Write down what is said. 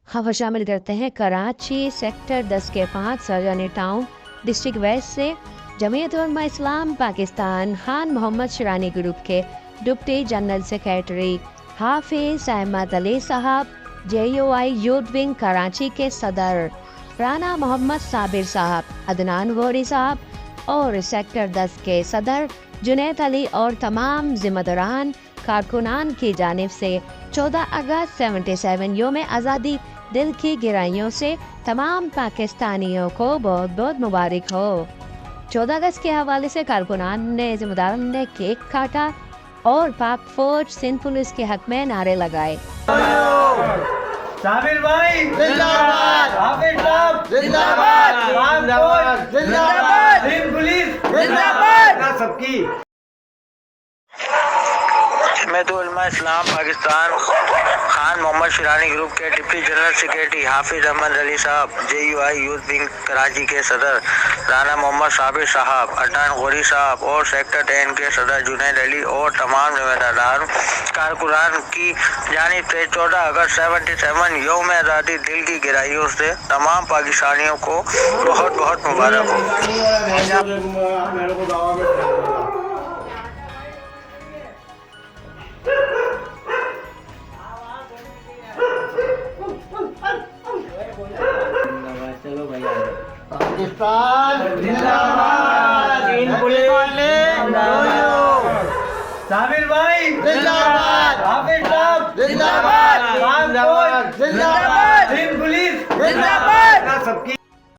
खबर शामिल करते हैं कराची सेक्टर 10 के 5 सरजानी टाउन डिस्ट्रिक्ट वेस्ट से जमीयत उलमा इस्लाम पाकिस्तान खान मोहम्मद शिरानी ग्रुप के डिप्टी जनरल सेक्रेटरी हाफिज अहमद अली साहब, JUI यूथ विंग कराची के सदर राना मोहम्मद साबिर साहब, अदनान गौरी साहब और सेक्टर 10 के सदर जुनैद अली और तमाम जिम्मेदारान कारकुनान की जानिब से 14 अगस्त 77 योम आज़ादी दिल की गहराइयों से तमाम पाकिस्तानियों को बहुत बहुत मुबारक हो। 14 अगस्त के हवाले से कारकुनान ने जिम्मेदारान ने केक काटा और पाक फौज सिंध पुलिस के हक में नारे लगाए। साबिर भाई जिंदाबाद, हाफिज साहब जिंदाबाद, जिंदाबाद जिंदाबाद, सिंध पुलिस जिंदाबाद। सबकी जमीयत उलमा इस्लाम पाकिस्तान खान मोहम्मद शिरानी ग्रुप के डिप्टी जनरल सेक्रेटरी हाफिज अहमद अली साहब, JUI यूथ विंग कराची के सदर राना मोहम्मद साबिर साहब, अदनान गौरी साहब और सेक्टर 10 के सदर जुनैद अली और तमाम जिम्मेदार कारकुनान की जानिब से 14 अगस्त 77 यौम आज़ादी दिल की गहराइयों से तमाम पाकिस्तानियों को बहुत बहुत मुबारक हो। पाकिस्तान जिंदाबाद, सिंध पुलिस साबिर भाई जिंदाबाद, हाफिज साहब जिंदाबाद, जिंदाबाद, सिंध पुलिस जिंदाबाद। सबकी